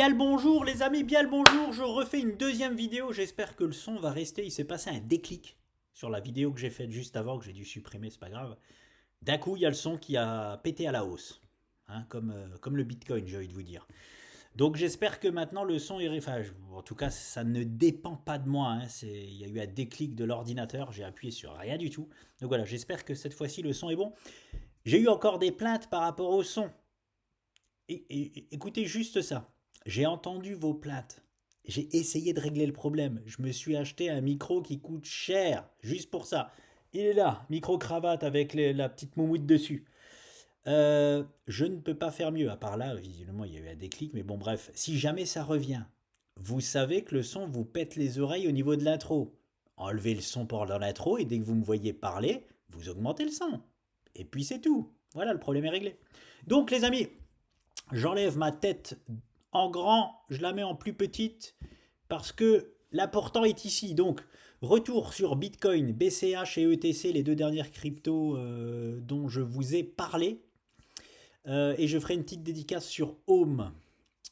Bien le bonjour les amis, bien le bonjour, je refais une deuxième vidéo, j'espère que le son va rester, il s'est passé un déclic sur la vidéo que j'ai faite juste avant, que j'ai dû supprimer, c'est pas grave. D'un coup, il y a le son qui a pété à la hausse, hein, comme le Bitcoin, j'ai envie de vous dire. Donc j'espère que maintenant le son est... Enfin, en tout cas, ça ne dépend pas de moi, hein, il y a eu un déclic de l'ordinateur, j'ai appuyé sur rien du tout. Donc voilà, j'espère que cette fois-ci le son est bon. J'ai eu encore des plaintes par rapport au son. Écoutez juste ça. J'ai entendu vos plaintes. J'ai essayé de régler le problème. Je me suis acheté un micro qui coûte cher, juste pour ça. Il est là, micro-cravate avec la petite moumoute dessus. Je ne peux pas faire mieux. À part là, visiblement, il y a eu un déclic. Mais bon, bref, si jamais ça revient, vous savez que le son vous pète les oreilles au niveau de l'intro. Enlevez le son pendant l'intro et dès que vous me voyez parler, vous augmentez le son. Et puis c'est tout. Voilà, le problème est réglé. Donc les amis, j'enlève ma tête en grand, je la mets en plus petite parce que l'important est ici. Donc, retour sur Bitcoin, BCH et ETC, les deux dernières cryptos dont je vous ai parlé. Et je ferai une petite dédicace sur Home.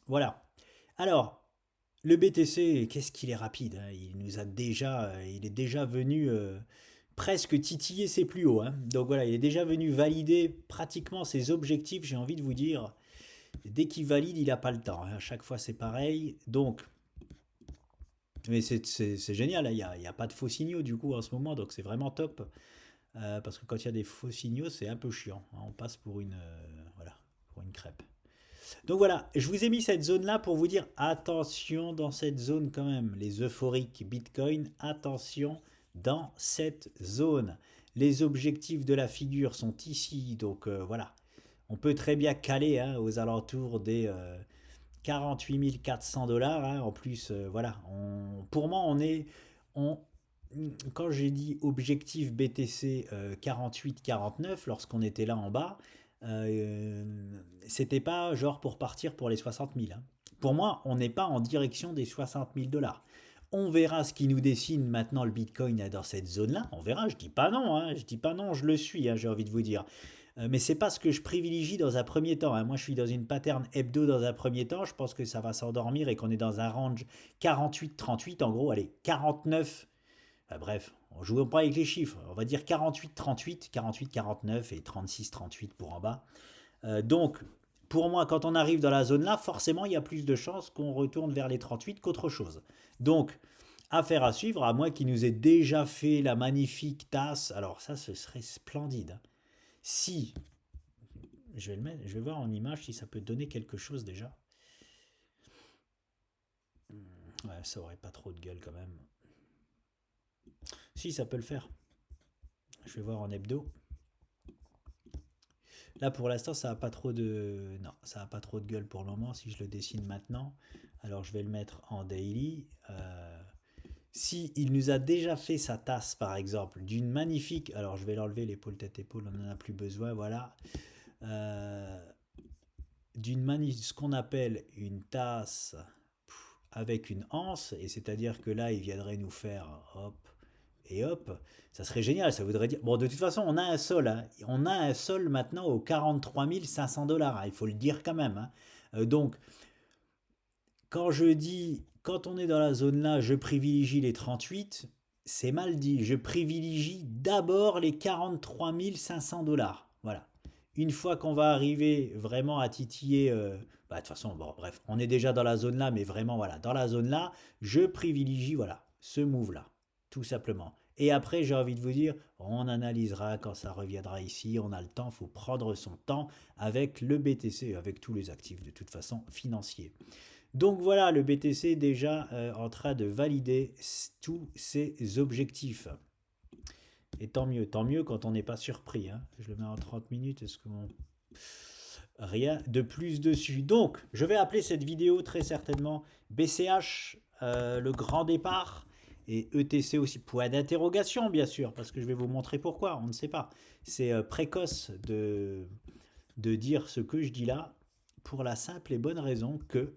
Voilà. Alors, le BTC, qu'est-ce qu'il est rapide, hein. Il est déjà venu presque titiller ses plus hauts, hein. Donc voilà, il est déjà venu valider pratiquement ses objectifs, j'ai envie de vous dire. Dès qu'il valide, il n'a pas le temps, hein. À chaque fois, c'est pareil. Donc, mais c'est génial, hein. Il y a pas de faux signaux du coup en ce moment, donc c'est vraiment top. Parce que quand il y a des faux signaux, c'est un peu chiant, hein. On passe pour voilà, pour une crêpe. Donc voilà, je vous ai mis cette zone-là pour vous dire attention dans cette zone quand même. Les euphoriques Bitcoin, attention dans cette zone. Les objectifs de la figure sont ici, donc voilà. On peut très bien caler, hein, aux alentours des 48 400 dollars, hein. En plus, voilà. Pour moi, on, quand j'ai dit objectif BTC 48-49, lorsqu'on était là en bas, euh, c'était pas genre pour partir pour les 60 000, hein. Pour moi, on n'est pas en direction des 60 000 dollars. On verra ce qui nous dessine maintenant le Bitcoin dans cette zone-là. On verra, je dis pas non, hein, je dis pas non, je le suis, hein, j'ai envie de vous dire. Mais c'est pas ce que je privilégie dans un premier temps, hein. Moi, je suis dans une pattern hebdo dans un premier temps. Je pense que ça va s'endormir et qu'on est dans un range 48-38, en gros, allez, 49. Bref, on joue pas avec les chiffres. On va dire 48-38, 48-49 et 36-38 pour en bas. Donc, pour moi, quand on arrive dans la zone là, forcément, il y a plus de chances qu'on retourne vers les 38 qu'autre chose. Donc, affaire à suivre, à moins qu'il nous ait déjà fait la magnifique tasse. Alors ça, ce serait splendide, hein. Si, je vais le mettre, je vais voir en image si ça peut donner quelque chose déjà. Ouais, ça aurait pas trop de gueule quand même. Si, ça peut le faire. Je vais voir en hebdo. Là, pour l'instant, ça a pas trop de... Non, ça a pas trop de gueule pour le moment si je le dessine maintenant. Alors, je vais le mettre en daily. Si il nous a déjà fait sa tasse, par exemple, d'une magnifique... Alors, je vais l'enlever, l'épaule, tête, épaule, on n'en a plus besoin, voilà. Euh, ce qu'on appelle une tasse avec une anse, et c'est-à-dire que là, il viendrait nous faire hop et hop, ça serait génial. Ça voudrait dire. Bon, de toute façon, on a un sol, hein. On a un sol maintenant aux 43 500 dollars, hein. Il faut le dire quand même, hein. Donc, quand je dis, quand on est dans la zone là, je privilégie les 38, c'est mal dit. Je privilégie d'abord les 43 500 dollars. Voilà. Une fois qu'on va arriver vraiment à titiller, bah, de toute façon, bon, bref, on est déjà dans la zone là, mais vraiment, voilà, dans la zone là, je privilégie, voilà, ce move là, tout simplement. Et après, j'ai envie de vous dire, on analysera quand ça reviendra ici, on a le temps, il faut prendre son temps avec le BTC, avec tous les actifs de toute façon financiers. Donc voilà, le BTC est déjà en train de valider tous ses objectifs. Et tant mieux quand on n'est pas surpris, hein. Je le mets en 30 minutes, est-ce que rien de plus dessus. Donc, je vais appeler cette vidéo très certainement BCH, le grand départ, et ETC aussi, point d'interrogation bien sûr, parce que je vais vous montrer pourquoi, on ne sait pas. C'est précoce de dire ce que je dis là, pour la simple et bonne raison que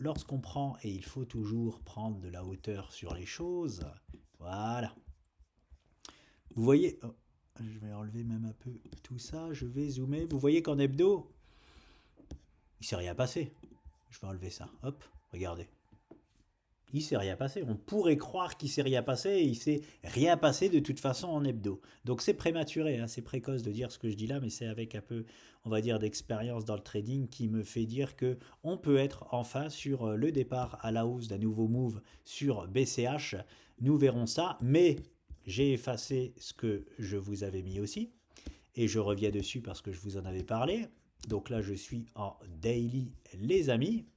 lorsqu'on prend, et il faut toujours prendre de la hauteur sur les choses, voilà. Vous voyez, oh, je vais enlever même un peu tout ça, je vais zoomer. Vous voyez qu'en hebdo, Il s'est rien passé. Je vais enlever ça. Hop, regardez. Il s'est rien passé. On pourrait croire qu'il s'est rien passé et il s'est rien passé de toute façon en hebdo. Donc c'est prématuré, hein, c'est précoce de dire ce que je dis là, mais c'est avec un peu, on va dire, d'expérience dans le trading qui me fait dire que on peut être enfin sur le départ à la hausse d'un nouveau move sur BCH. Nous verrons ça, mais j'ai effacé ce que je vous avais mis aussi et je reviens dessus parce que je vous en avais parlé. Donc là, je suis en daily, les amis.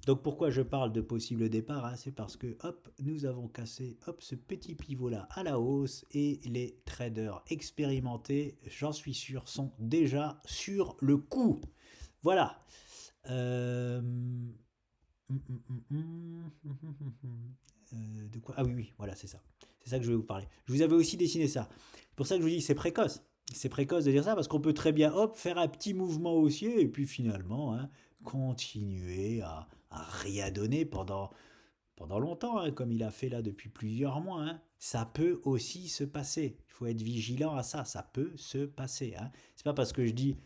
Donc pourquoi je parle de possible départ, hein, c'est parce que hop, nous avons cassé hop, ce petit pivot là à la hausse et les traders expérimentés, j'en suis sûr, sont déjà sur le coup. Voilà. Euh, de quoi? Ah oui, oui, voilà, c'est ça. C'est ça que je vais vous parler. Je vous avais aussi dessiné ça. C'est pour ça que je vous dis, c'est précoce. C'est précoce de dire ça parce qu'on peut très bien, hop, faire un petit mouvement haussier et puis finalement, hein, continuer à rien donner pendant longtemps, hein, comme il a fait là depuis plusieurs mois. Hein. Ça peut aussi se passer. Il faut être vigilant à ça. Ça peut se passer. Hein. C'est pas parce que je dis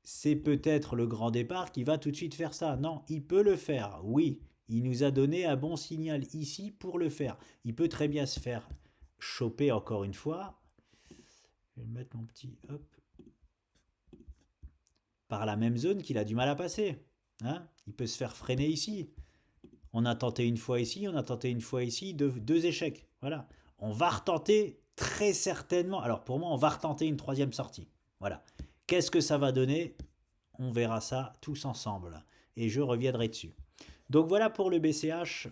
c'est peut-être le grand départ qui va tout de suite faire ça. Non, il peut le faire. Oui, il nous a donné un bon signal ici pour le faire. Il peut très bien se faire choper encore une fois. Je vais mettre mon petit hop par la même zone qu'il a du mal à passer. Hein, il peut se faire freiner ici. On a tenté une fois ici, on a tenté une fois ici, deux échecs. Voilà. On va retenter très certainement. Alors pour moi, on va retenter une troisième sortie. Voilà. Qu'est-ce que ça va donner? On verra ça tous ensemble. Et je reviendrai dessus. Donc voilà pour le BCH.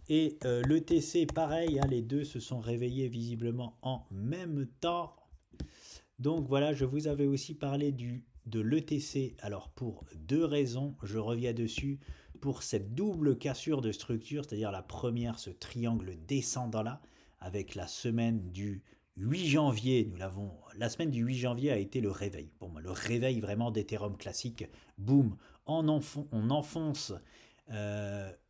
Et le TC, pareil, hein, les deux se sont réveillés visiblement en même temps. Donc voilà, je vous avais aussi parlé de l'ETC. Alors pour deux raisons, je reviens dessus. Pour cette double cassure de structure, c'est-à-dire la première, ce triangle descendant là, avec la semaine du 8 janvier, la semaine du 8 janvier a été le réveil. Pour moi, le réveil vraiment d'Ethereum classique. Boum, on enfonce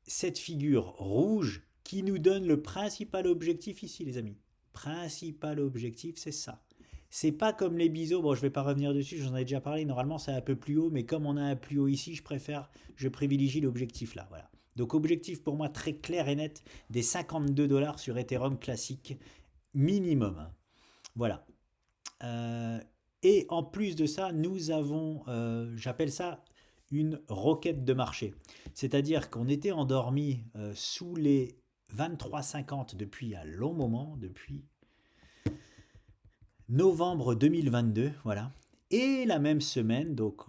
cette figure rouge qui nous donne le principal objectif ici, les amis. Principal objectif, c'est ça. C'est pas comme les biseaux, bon je vais pas revenir dessus, j'en ai déjà parlé, normalement c'est un peu plus haut, mais comme on a un plus haut ici, je privilégie l'objectif là, voilà. Donc objectif pour moi très clair et net, des 52 dollars sur Ethereum classique, minimum. Voilà. Et en plus de ça, nous avons, j'appelle ça une roquette de marché. C'est-à-dire qu'on était endormi sous les 23,50 depuis un long moment, depuis novembre 2022, voilà. Et la même semaine, donc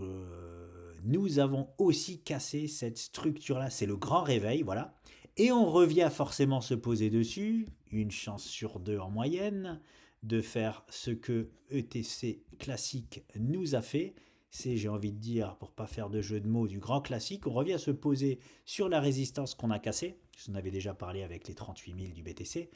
nous avons aussi cassé cette structure-là, c'est le grand réveil, voilà. Et on revient forcément se poser dessus, une chance sur deux en moyenne, de faire ce que ETC classique nous a fait. C'est, j'ai envie de dire, pour pas faire de jeu de mots, du grand classique. On revient se poser sur la résistance qu'on a cassée. Je vous en avais déjà parlé avec les 38 000 du BTC.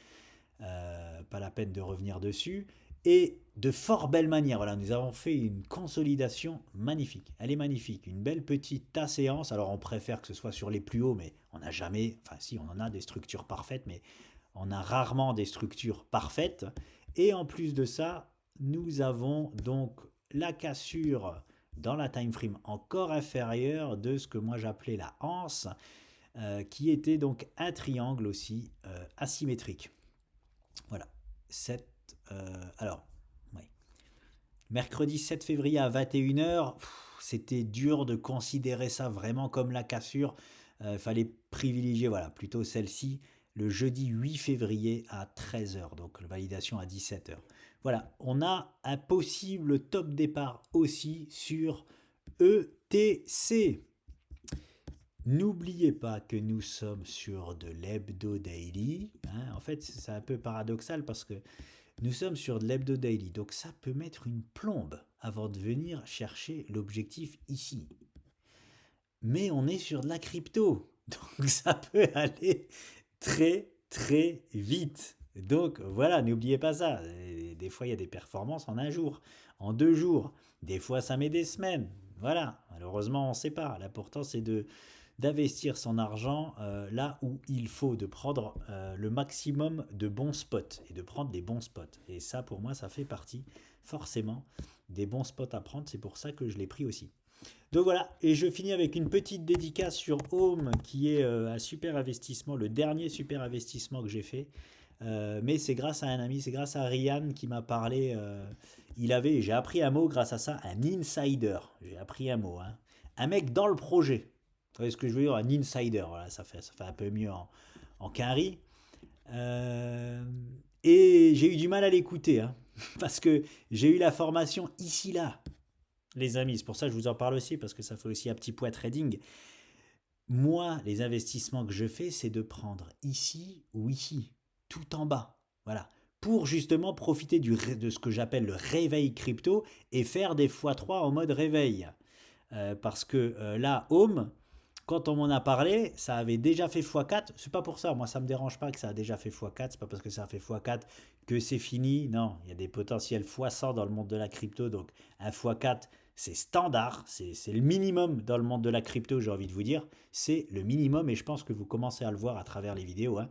Pas la peine de revenir dessus. Et de fort belle manière, voilà, nous avons fait une consolidation magnifique. Elle est magnifique, une belle petite séance. Alors on préfère que ce soit sur les plus hauts, mais on n'a jamais, enfin si, on en a des structures parfaites, mais on a rarement des structures parfaites. Et en plus de ça, nous avons donc la cassure dans la time frame encore inférieure de ce que moi j'appelais la anse, qui était donc un triangle aussi asymétrique. Voilà. Alors, ouais. Mercredi 7 février à 21h, c'était dur de considérer ça vraiment comme la cassure. Il fallait privilégier voilà, plutôt celle-ci le jeudi 8 février à 13h, donc la validation à 17h. Voilà, on a un possible top départ aussi sur ETC. N'oubliez pas que nous sommes sur de l'hebdo daily. Hein. En fait, c'est un peu paradoxal parce que nous sommes sur de l'hebdo daily. Donc ça peut mettre une plombe avant de venir chercher l'objectif ici. Mais on est sur de la crypto. Donc ça peut aller très très vite. Donc voilà, n'oubliez pas ça. Des fois, il y a des performances en un jour, en 2 jours. Des fois, ça met des semaines. Voilà, malheureusement, on ne sait pas. L'important, c'est d'investir son argent là où il faut, de prendre le maximum de bons spots et de prendre des bons spots. Et ça, pour moi, ça fait partie forcément des bons spots à prendre, c'est pour ça que je l'ai pris aussi. Donc voilà, et je finis avec une petite dédicace sur Home, qui est un super investissement, le dernier super investissement que j'ai fait. Mais c'est grâce à un ami, c'est grâce à Ryan qui m'a parlé. J'ai appris un mot grâce à ça, un insider. J'ai appris un mot, hein. Un mec dans le projet. Vous voyez ce que je veux dire? Un insider, voilà, ça fait un peu mieux en quinri. Euh, et j'ai eu du mal à l'écouter, hein, parce que j'ai eu la formation ici là, les amis. C'est pour ça que je vous en parle aussi, parce que ça fait aussi un petit poids trading. Moi, les investissements que je fais, c'est de prendre ici ou ici, tout en bas. Voilà. Pour justement profiter de ce que j'appelle le réveil crypto et faire des x3 en mode réveil. Parce que là, Home, quand on m'en a parlé, ça avait déjà fait x4. C'est pas pour ça, moi ça me dérange pas que ça a déjà fait x4. C'est pas parce que ça a fait x4 que c'est fini. Non, il y a des potentiels x100 dans le monde de la crypto. Donc un x4, c'est standard. C'est le minimum dans le monde de la crypto, j'ai envie de vous dire. C'est le minimum et je pense que vous commencez à le voir à travers les vidéos, hein.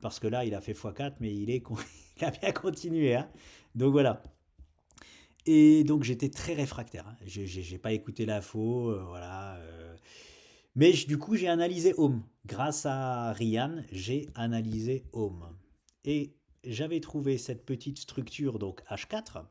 Parce que là, il a fait x4, mais il a bien continué, hein. Donc voilà. Et donc j'étais très réfractaire, hein. J'ai pas écouté l'info, voilà. Mais du coup, j'ai analysé Home. Grâce à Ryan, j'ai analysé Home. Et j'avais trouvé cette petite structure, donc H4,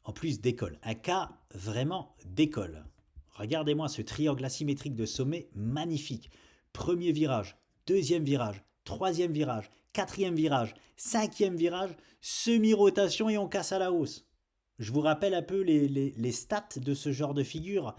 en plus d'école. Un cas vraiment d'école. Regardez-moi ce triangle asymétrique de sommet magnifique. Premier virage, deuxième virage, troisième virage, quatrième virage, cinquième virage, semi-rotation et on casse à la hausse. Je vous rappelle un peu les stats de ce genre de figure.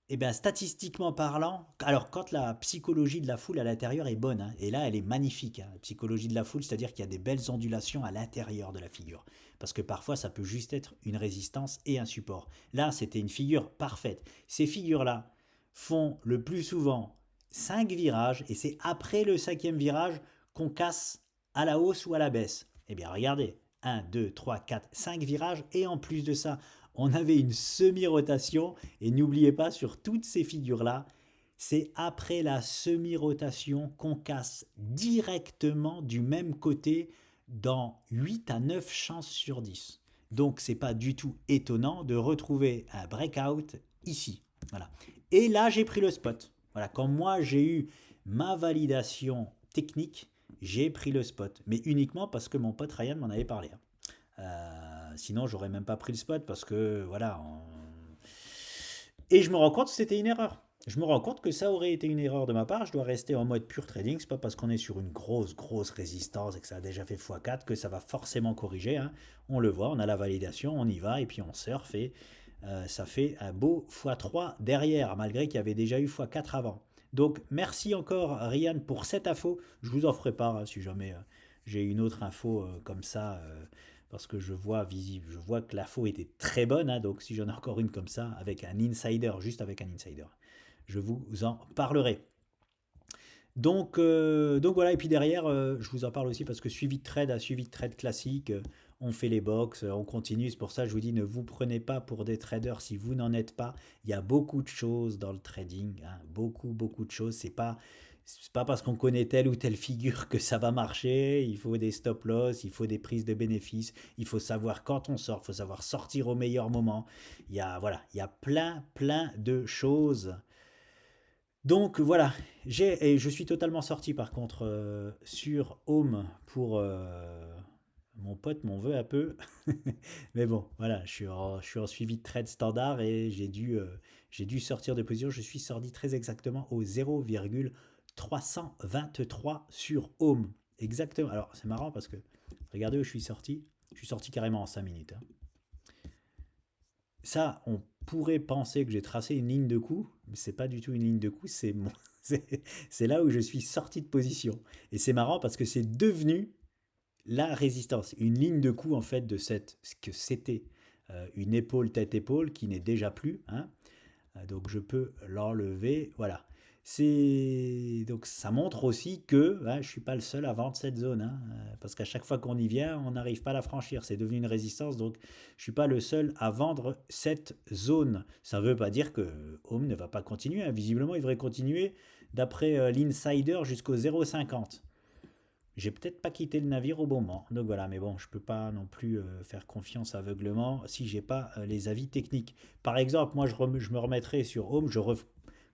Eh bien, statistiquement parlant, alors quand la psychologie de la foule à l'intérieur est bonne, hein, et là elle est magnifique, hein, la psychologie de la foule, c'est-à-dire qu'il y a des belles ondulations à l'intérieur de la figure. Parce que parfois ça peut juste être une résistance et un support. Là, c'était une figure parfaite. Ces figures-là font le plus souvent 5 virages, et c'est après le cinquième virage qu'on casse à la hausse ou à la baisse. Eh bien, regardez, 1, 2, 3, 4, 5 virages, et en plus de ça, on avait une semi-rotation. Et n'oubliez pas, sur toutes ces figures-là, c'est après la semi-rotation qu'on casse directement du même côté dans 8 à 9 chances sur 10. Donc c'est pas du tout étonnant de retrouver un breakout ici. Voilà. Et là, j'ai pris le spot. Voilà, quand moi j'ai eu ma validation technique, j'ai pris le spot. Mais uniquement parce que mon pote Ryan m'en avait parlé, hein. Sinon, j'aurais même pas pris le spot parce que voilà. Et je me rends compte que c'était une erreur. Je me rends compte que ça aurait été une erreur de ma part. Je dois rester en mode pure trading. C'est pas parce qu'on est sur une grosse résistance et que ça a déjà fait x4 que ça va forcément corriger, hein. On le voit, on a la validation, on y va et puis on surfe et ça fait un beau x3 derrière, malgré qu'il y avait déjà eu x4 avant. Donc merci encore Ryan pour cette info. Je vous en ferai part, hein, si jamais j'ai une autre info comme ça. Parce que je vois que l'info était très bonne, hein, donc si j'en ai encore une comme ça, avec un insider, juste avec un insider, je vous en parlerai. Donc voilà, et puis derrière, je vous en parle aussi parce que suivi de trade à suivi de trade classique, on fait les box, on continue. C'est pour ça que je vous dis, ne vous prenez pas pour des traders si vous n'en êtes pas. Il y a beaucoup de choses dans le trading, hein, beaucoup de choses. C'est pas parce qu'on connaît telle ou telle figure que ça va marcher. Il faut des stop loss, il faut des prises de bénéfices, il faut savoir quand on sort, il faut savoir sortir au meilleur moment. Il y a plein de choses. Donc voilà, et je suis totalement sorti par contre sur Home pour mon pote m'en veut un peu. Mais bon, voilà, je suis en suivi de trade standard et j'ai dû sortir de position. Je suis sorti très exactement au 0,323 sur Home. Exactement. Alors c'est marrant parce que regardez où je suis sorti. Je suis sorti carrément en 5 minutes, hein. Ça, on pourrait penser que j'ai tracé une ligne de coup, mais c'est pas du tout une ligne de coup, c'est là où je suis sorti de position. Et c'est marrant parce que c'est devenu la résistance, une ligne de coup en fait de ce que c'était une épaule tête-épaule qui n'est déjà plus, hein. Donc je peux l'enlever, voilà. Donc ça montre aussi que hein, je ne suis pas le seul à vendre cette zone, hein, parce qu'à chaque fois qu'on y vient, on n'arrive pas à la franchir. C'est devenu une résistance, donc je ne suis pas le seul à vendre cette zone. Ça ne veut pas dire que Home ne va pas continuer, hein. Visiblement, il devrait continuer d'après l'insider jusqu'au 0,50. J'ai peut-être pas quitté le navire au bon moment. Donc voilà, mais bon, je peux pas non plus faire confiance aveuglement si j'ai pas les avis techniques. Par exemple, moi je me remettrai sur Home,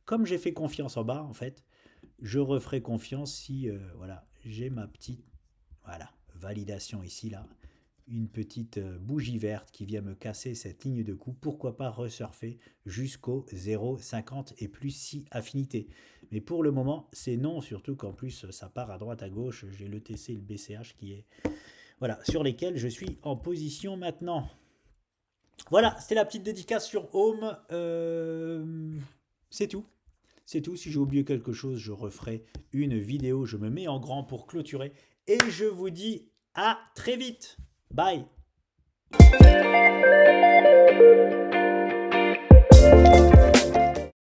comme j'ai fait confiance en bas en fait, je referai confiance si voilà, j'ai ma petite voilà, validation ici là, une petite bougie verte qui vient me casser cette ligne de coup, pourquoi pas resurfer jusqu'au 0,50 et plus si affinité. Mais pour le moment, c'est non, surtout qu'en plus ça part à droite à gauche, j'ai le TC et le BCH qui est voilà, sur lesquels je suis en position maintenant. Voilà, c'était la petite dédicace sur Home. C'est tout. C'est tout. Si j'ai oublié quelque chose, je referai une vidéo. Je me mets en grand pour clôturer. Et je vous dis à très vite. Bye.